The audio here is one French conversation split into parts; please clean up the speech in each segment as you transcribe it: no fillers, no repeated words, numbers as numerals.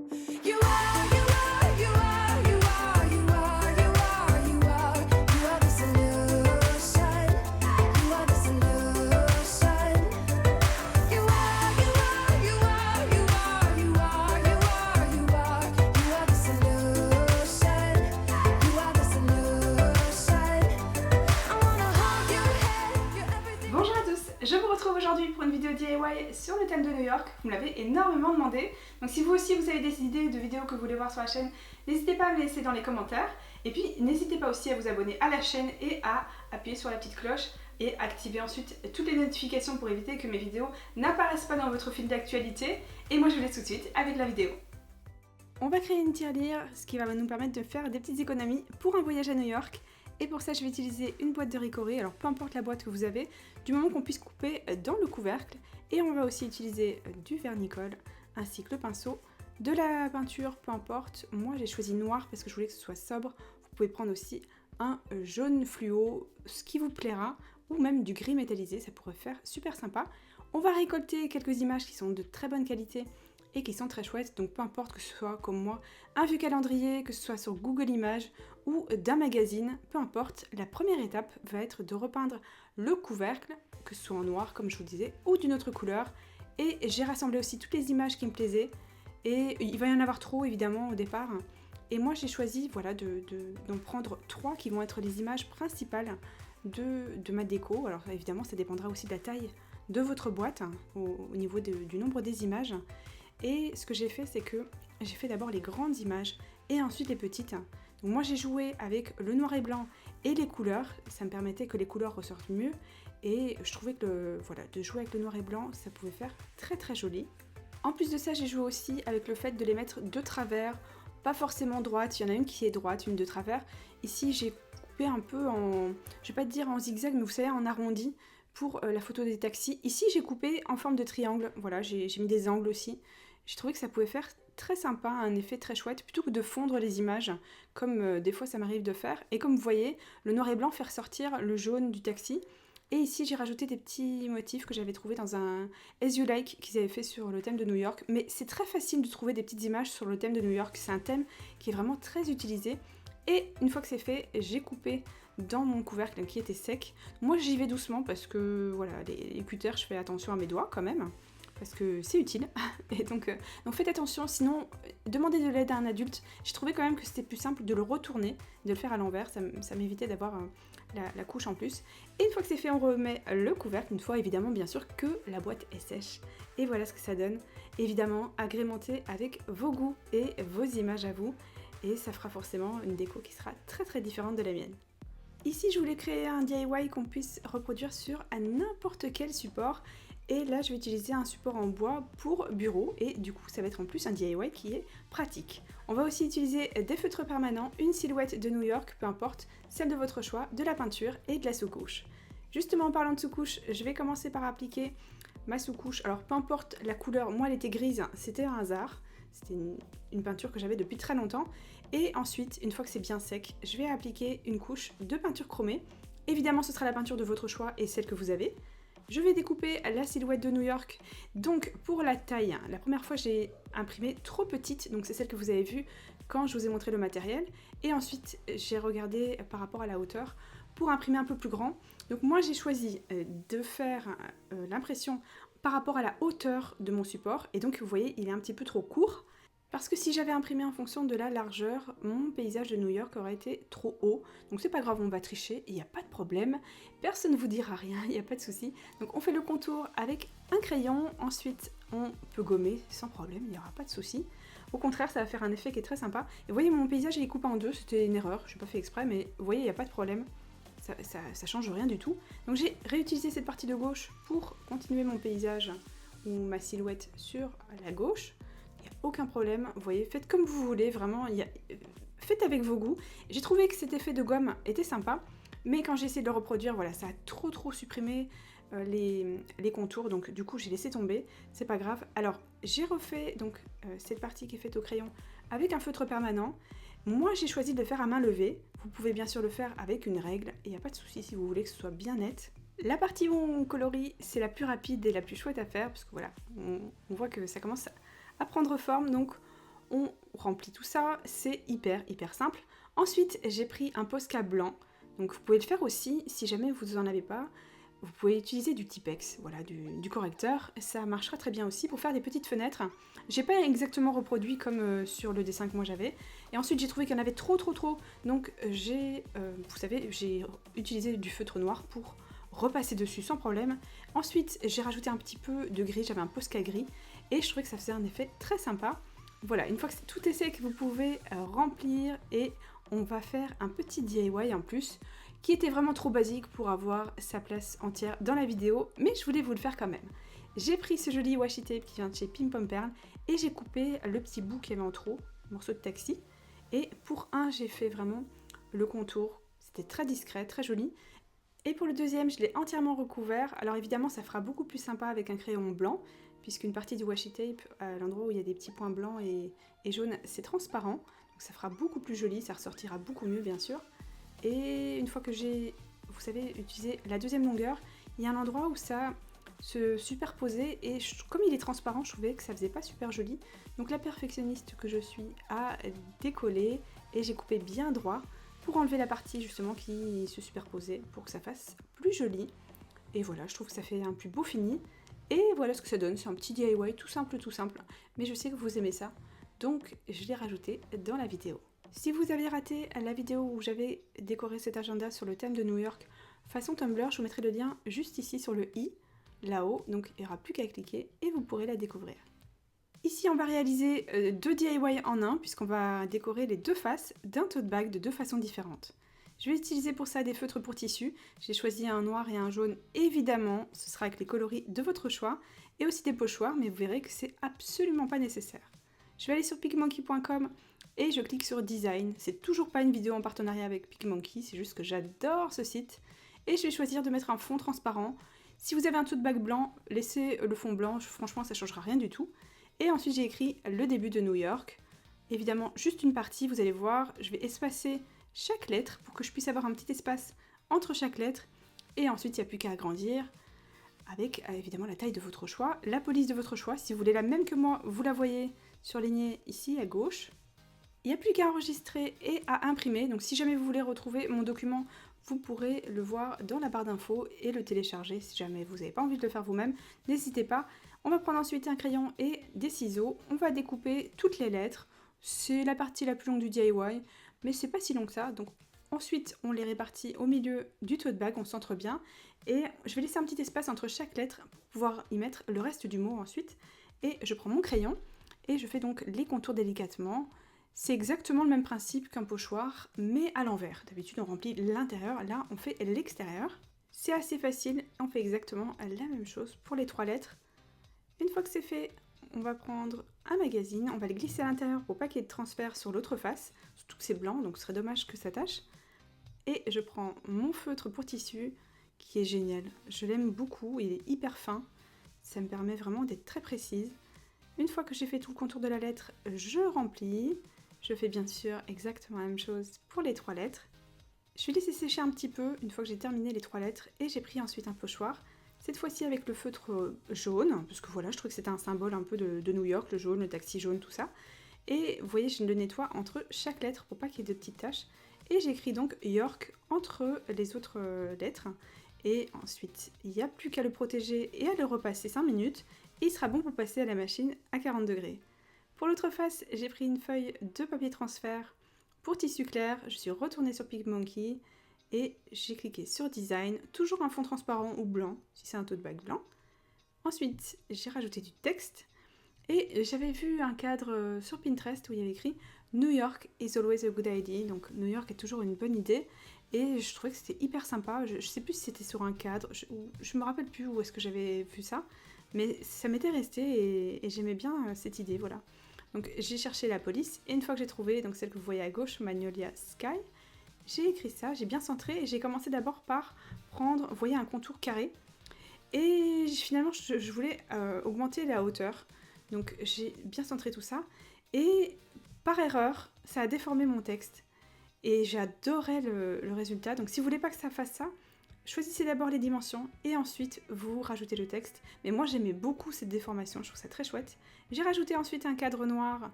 You are, you are, you are, you are, you are, you are, you are, you are the solution. You are the solution. You are, you are, you are, you are, you are, you are, you are, you are the solution. You are the solution. I wanna hold your head, you're everything. Bonjour à tous, je vous retrouve aujourd'hui pour une vidéo DIY sur le thème de New York. Vous me l'avez énormément demandé, donc si vous aussi vous avez des idées de vidéos que vous voulez voir sur la chaîne, n'hésitez pas à me laisser dans les commentaires. Et puis n'hésitez pas aussi à vous abonner à la chaîne et à appuyer sur la petite cloche et activer ensuite toutes les notifications pour éviter que mes vidéos n'apparaissent pas dans votre fil d'actualité. Et moi je vous laisse tout de suite avec la vidéo. On va créer une tirelire, ce qui va nous permettre de faire des petites économies pour un voyage à New York. Et pour ça, je vais utiliser une boîte de Ricory, alors peu importe la boîte que vous avez, du moment qu'on puisse couper dans le couvercle. Et on va aussi utiliser du vernis-colle, ainsi que le pinceau, de la peinture, peu importe. Moi, j'ai choisi noir parce que je voulais que ce soit sobre. Vous pouvez prendre aussi un jaune fluo, ce qui vous plaira, ou même du gris métallisé, ça pourrait faire super sympa. On va récolter quelques images qui sont de très bonne qualité et qui sont très chouettes, donc peu importe que ce soit comme moi un vieux calendrier, que ce soit sur Google Images ou d'un magazine, peu importe, la première étape va être de repeindre le couvercle, que ce soit en noir comme je vous disais, ou d'une autre couleur. Et j'ai rassemblé aussi toutes les images qui me plaisaient, et il va y en avoir trop évidemment au départ. Et moi j'ai choisi voilà, d'en prendre 3 qui vont être les images principales de ma déco. Alors évidemment ça dépendra aussi de la taille de votre boîte, au niveau du nombre des images. Et ce que j'ai fait, c'est que j'ai fait d'abord les grandes images et ensuite les petites. Donc moi j'ai joué avec le noir et blanc et les couleurs, ça me permettait que les couleurs ressortent mieux. Et je trouvais que voilà, de jouer avec le noir et blanc, ça pouvait faire très très joli. En plus de ça, j'ai joué aussi avec le fait de les mettre de travers, pas forcément droite, il y en a une qui est droite, une de travers. Ici j'ai coupé un peu en, je vais pas te dire en zigzag, mais vous savez en arrondi pour la photo des taxis. Ici j'ai coupé en forme de triangle, voilà, j'ai mis des angles aussi. J'ai trouvé que ça pouvait faire très sympa, un effet très chouette, plutôt que de fondre les images, comme des fois ça m'arrive de faire. Et comme vous voyez, le noir et blanc fait ressortir le jaune du taxi. Et ici j'ai rajouté des petits motifs que j'avais trouvés dans un As You Like qu'ils avaient fait sur le thème de New York. Mais c'est très facile de trouver des petites images sur le thème de New York, c'est un thème qui est vraiment très utilisé. Et une fois que c'est fait, j'ai coupé dans mon couvercle qui était sec. Moi j'y vais doucement parce que voilà, les cutters, je fais attention à mes doigts quand même, parce que c'est utile. Et donc faites attention, sinon demandez de l'aide à un adulte. J'ai trouvé quand même que c'était plus simple de le retourner, de le faire à l'envers, ça m'évitait d'avoir la couche en plus. Et une fois que c'est fait, on remet le couvercle, une fois évidemment bien sûr que la boîte est sèche. Et voilà ce que ça donne, évidemment agrémenté avec vos goûts et vos images à vous. Et ça fera forcément une déco qui sera très très différente de la mienne. Ici je voulais créer un DIY qu'on puisse reproduire sur n'importe quel support. Et là je vais utiliser un support en bois pour bureau et du coup ça va être en plus un DIY qui est pratique. On va aussi utiliser des feutres permanents, une silhouette de New York, peu importe, celle de votre choix, de la peinture et de la sous-couche. Justement en parlant de sous-couche, je vais commencer par appliquer ma sous-couche. Alors peu importe la couleur, moi elle était grise, c'était un hasard. C'était une peinture que j'avais depuis très longtemps. Et ensuite, une fois que c'est bien sec, je vais appliquer une couche de peinture chromée. Évidemment, ce sera la peinture de votre choix et celle que vous avez. Je vais découper la silhouette de New York. Donc pour la taille, la première fois j'ai imprimé trop petite, donc c'est celle que vous avez vue quand je vous ai montré le matériel. Et ensuite j'ai regardé par rapport à la hauteur pour imprimer un peu plus grand. Donc moi j'ai choisi de faire l'impression par rapport à la hauteur de mon support. Et donc vous voyez, il est un petit peu trop court. Parce que si j'avais imprimé en fonction de la largeur, mon paysage de New York aurait été trop haut. Donc c'est pas grave, on va tricher, il n'y a pas de problème. Personne ne vous dira rien, il n'y a pas de souci. Donc on fait le contour avec un crayon, ensuite on peut gommer sans problème, il n'y aura pas de souci. Au contraire, ça va faire un effet qui est très sympa. Et vous voyez, mon paysage il est coupé en deux, c'était une erreur, je n'ai pas fait exprès, mais vous voyez, il n'y a pas de problème. Ça change rien du tout. Donc j'ai réutilisé cette partie de gauche pour continuer mon paysage ou ma silhouette sur la gauche. Il n'y a aucun problème, vous voyez, faites comme vous voulez, vraiment, faites avec vos goûts. J'ai trouvé que cet effet de gomme était sympa, mais quand j'ai essayé de le reproduire, voilà, ça a trop supprimé les contours, donc du coup j'ai laissé tomber, c'est pas grave. Alors j'ai refait donc cette partie qui est faite au crayon avec un feutre permanent. Moi j'ai choisi de le faire à main levée, vous pouvez bien sûr le faire avec une règle, et il n'y a pas de souci si vous voulez que ce soit bien net. La partie où on colorie, c'est la plus rapide et la plus chouette à faire, parce que voilà, on voit que ça commence à prendre forme, donc on remplit tout ça, c'est hyper simple. Ensuite, j'ai pris un Posca blanc, donc vous pouvez le faire aussi si jamais vous en avez pas. Vous pouvez utiliser du Tipex, voilà, du correcteur, ça marchera très bien aussi pour faire des petites fenêtres. J'ai pas exactement reproduit comme sur le dessin que moi j'avais, et ensuite j'ai trouvé qu'il y en avait trop, donc j'ai, vous savez, j'ai utilisé du feutre noir pour repasser dessus sans problème. Ensuite j'ai rajouté un petit peu de gris, j'avais un Posca gris, et je trouvais que ça faisait un effet très sympa. Voilà, une fois que tout est sec, vous pouvez remplir, et on va faire un petit DIY en plus, qui était vraiment trop basique pour avoir sa place entière dans la vidéo, mais je voulais vous le faire quand même. J'ai pris ce joli washi tape qui vient de chez Pim Pom Perle, et j'ai coupé le petit bout qu'il y avait en trop, morceau de taxi, et pour un, j'ai fait vraiment le contour, c'était très discret, très joli, et pour le deuxième, je l'ai entièrement recouvert. Alors évidemment, ça fera beaucoup plus sympa avec un crayon blanc, puisqu'une partie du washi tape, à l'endroit où il y a des petits points blancs et jaunes, c'est transparent, donc ça fera beaucoup plus joli, ça ressortira beaucoup mieux bien sûr. Et une fois que j'ai, vous savez, utilisé la deuxième longueur, il y a un endroit où ça se superposait, et comme il est transparent, je trouvais que ça faisait pas super joli. Donc la perfectionniste que je suis a décollé, et j'ai coupé bien droit pour enlever la partie justement qui se superposait, pour que ça fasse plus joli. Et voilà, je trouve que ça fait un plus beau fini. Et voilà ce que ça donne, c'est un petit DIY tout simple, mais je sais que vous aimez ça, donc je l'ai rajouté dans la vidéo. Si vous avez raté la vidéo où j'avais décoré cet agenda sur le thème de New York façon Tumblr, je vous mettrai le lien juste ici sur le i, là-haut, donc il n'y aura plus qu'à cliquer et vous pourrez la découvrir. Ici on va réaliser 2 DIY en un, puisqu'on va décorer les deux faces d'un tote bag de 2 façons différentes. Je vais utiliser pour ça des feutres pour tissu, j'ai choisi un noir et un jaune, évidemment, ce sera avec les coloris de votre choix, et aussi des pochoirs, mais vous verrez que c'est absolument pas nécessaire. Je vais aller sur picmonkey.com et je clique sur Design. C'est toujours pas une vidéo en partenariat avec PicMonkey, c'est juste que j'adore ce site. Et je vais choisir de mettre un fond transparent. Si vous avez un tote bag blanc, laissez le fond blanc, franchement ça changera rien du tout. Et ensuite j'ai écrit le début de New York. Évidemment, juste une partie, vous allez voir, je vais espacer chaque lettre pour que je puisse avoir un petit espace entre chaque lettre. Et ensuite, il n'y a plus qu'à agrandir avec évidemment la taille de votre choix, la police de votre choix. Si vous voulez la même que moi, vous la voyez surlignée ici à gauche. Il n'y a plus qu'à enregistrer et à imprimer. Donc si jamais vous voulez retrouver mon document, vous pourrez le voir dans la barre d'infos et le télécharger. Si jamais vous n'avez pas envie de le faire vous-même, n'hésitez pas. On va prendre ensuite un crayon et des ciseaux. On va découper toutes les lettres. C'est la partie la plus longue du DIY, mais c'est pas si long que ça. Donc ensuite, on les répartit au milieu du tote bag, on centre bien. Et je vais laisser un petit espace entre chaque lettre pour pouvoir y mettre le reste du mot ensuite. Et je prends mon crayon et je fais donc les contours délicatement. C'est exactement le même principe qu'un pochoir, mais à l'envers. D'habitude, on remplit l'intérieur, là, on fait l'extérieur. C'est assez facile, on fait exactement la même chose pour les 3 lettres. Une fois que c'est fait, on va prendre un magazine, on va le glisser à l'intérieur pour pas qu'il y ait de transfert sur l'autre face, surtout que c'est blanc, donc ce serait dommage que ça tâche. Et je prends mon feutre pour tissu, qui est génial. Je l'aime beaucoup, il est hyper fin, ça me permet vraiment d'être très précise. Une fois que j'ai fait tout le contour de la lettre, je remplis. Je fais bien sûr exactement la même chose pour les 3 lettres. Je vais laisser sécher un petit peu une fois que j'ai terminé les 3 lettres et j'ai pris ensuite un pochoir. Cette fois-ci avec le feutre jaune, parce que voilà, je trouvais que c'était un symbole un peu de New York, le jaune, le taxi jaune, tout ça. Et vous voyez, je le nettoie entre chaque lettre pour pas qu'il y ait de petites taches. Et j'écris donc York entre les autres lettres. Et ensuite, il n'y a plus qu'à le protéger et à le repasser 5 minutes. Et il sera bon pour passer à la machine à 40 degrés. Pour l'autre face, j'ai pris une feuille de papier transfert pour tissu clair. Je suis retournée sur PicMonkey et j'ai cliqué sur Design. Toujours un fond transparent ou blanc, si c'est un tote bag blanc. Ensuite, j'ai rajouté du texte. Et j'avais vu un cadre sur Pinterest où il y avait écrit « New York is always a good idea ». Donc New York est toujours une bonne idée. Et je trouvais que c'était hyper sympa. Je sais plus si c'était sur un cadre. Je me rappelle plus où est-ce que j'avais vu ça. Mais ça m'était resté et j'aimais bien cette idée, voilà. Donc j'ai cherché la police et une fois que j'ai trouvé, donc celle que vous voyez à gauche, Magnolia Sky, j'ai écrit ça, j'ai bien centré et j'ai commencé d'abord par prendre, vous voyez, un contour carré. Et finalement je voulais augmenter la hauteur. Donc j'ai bien centré tout ça et par erreur, ça a déformé mon texte. Et j'adorais le résultat. Donc si vous voulez pas que ça fasse ça, choisissez d'abord les dimensions et ensuite vous rajoutez le texte. Mais moi j'aimais beaucoup cette déformation, je trouve ça très chouette. J'ai rajouté ensuite un cadre noir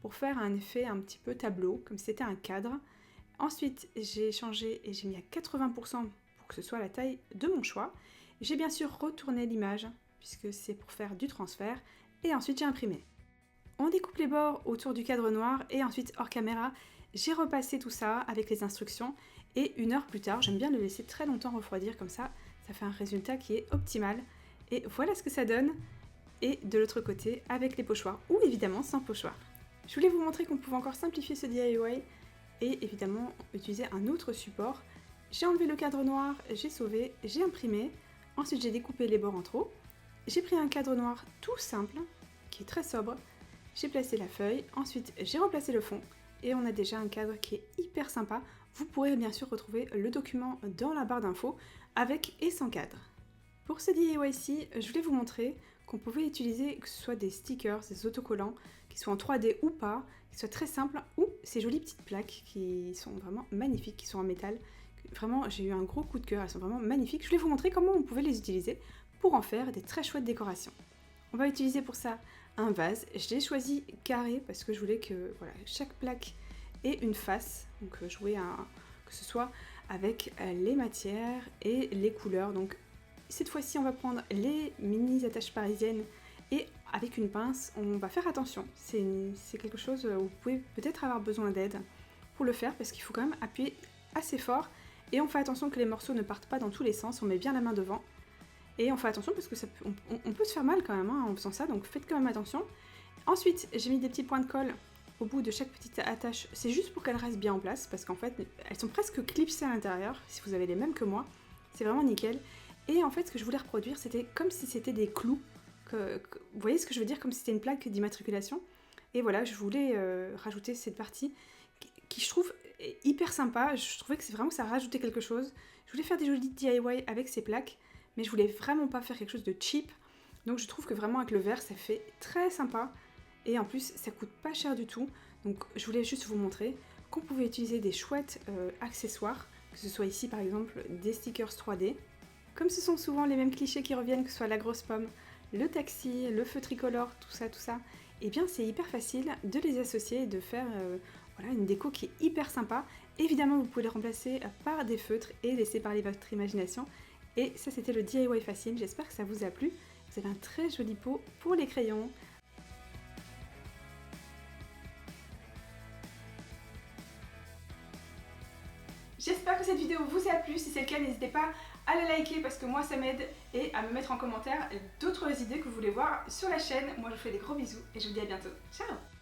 pour faire un effet un petit peu tableau, comme si c'était un cadre. Ensuite, j'ai changé et j'ai mis à 80% pour que ce soit la taille de mon choix. J'ai bien sûr retourné l'image, puisque c'est pour faire du transfert, et ensuite j'ai imprimé. On découpe les bords autour du cadre noir et ensuite hors caméra, j'ai repassé tout ça avec les instructions et 1 heure plus tard, j'aime bien le laisser très longtemps refroidir comme ça fait un résultat qui est optimal. Et voilà ce que ça donne. Et de l'autre côté, avec les pochoirs ou évidemment sans pochoir. Je voulais vous montrer qu'on pouvait encore simplifier ce DIY et évidemment utiliser un autre support. J'ai enlevé le cadre noir, j'ai sauvé, j'ai imprimé, ensuite j'ai découpé les bords en trop. J'ai pris un cadre noir tout simple, qui est très sobre, j'ai placé la feuille, ensuite j'ai replacé le fond et on a déjà un cadre qui est hyper sympa. Vous pourrez bien sûr retrouver le document dans la barre d'infos avec et sans cadre. Pour ce DIY-ci, je voulais vous montrer qu'on pouvait utiliser que ce soit des stickers, des autocollants, qui soient en 3D ou pas, qui soient très simples, ou ces jolies petites plaques qui sont vraiment magnifiques, qui sont en métal. Vraiment, j'ai eu un gros coup de cœur, elles sont vraiment magnifiques. Je voulais vous montrer comment on pouvait les utiliser pour en faire des très chouettes décorations. On va utiliser pour ça un vase. Je l'ai choisi carré parce que je voulais que voilà, chaque plaque ait une face, donc jouer que ce soit avec les matières et les couleurs. Donc cette fois-ci, on va prendre les mini attaches parisiennes et avec une pince, on va faire attention. C'est quelque chose où vous pouvez peut-être avoir besoin d'aide pour le faire parce qu'il faut quand même appuyer assez fort et on fait attention que les morceaux ne partent pas dans tous les sens. On met bien la main devant et on fait attention parce que on peut se faire mal quand même en faisant ça, donc faites quand même attention. Ensuite, j'ai mis des petits points de colle au bout de chaque petite attache. C'est juste pour qu'elles restent bien en place parce qu'en fait, elles sont presque clipsées à l'intérieur. Si vous avez les mêmes que moi, c'est vraiment nickel. Et en fait, ce que je voulais reproduire, c'était comme si c'était des clous. Vous voyez ce que je veux dire? Comme si c'était une plaque d'immatriculation. Et voilà, je voulais rajouter cette partie qui, je trouve, est hyper sympa. Je trouvais que c'est vraiment que ça rajoutait quelque chose. Je voulais faire des jolis DIY avec ces plaques, mais je voulais vraiment pas faire quelque chose de cheap. Donc je trouve que vraiment avec le verre, ça fait très sympa. Et en plus, ça coûte pas cher du tout. Donc je voulais juste vous montrer qu'on pouvait utiliser des chouettes accessoires. Que ce soit ici, par exemple, des stickers 3D. Comme ce sont souvent les mêmes clichés qui reviennent, que ce soit la grosse pomme, le taxi, le feu tricolore, tout ça, et bien c'est hyper facile de les associer et de faire voilà, une déco qui est hyper sympa. Évidemment, vous pouvez les remplacer par des feutres et laisser parler votre imagination. Et ça, c'était le DIY facile. J'espère que ça vous a plu. Vous avez un très joli pot pour les crayons. J'espère que cette vidéo vous a plu. Si c'est le cas, n'hésitez pas à la liker parce que moi ça m'aide et à me mettre en commentaire d'autres idées que vous voulez voir sur la chaîne. Moi je vous fais des gros bisous et je vous dis à bientôt. Ciao!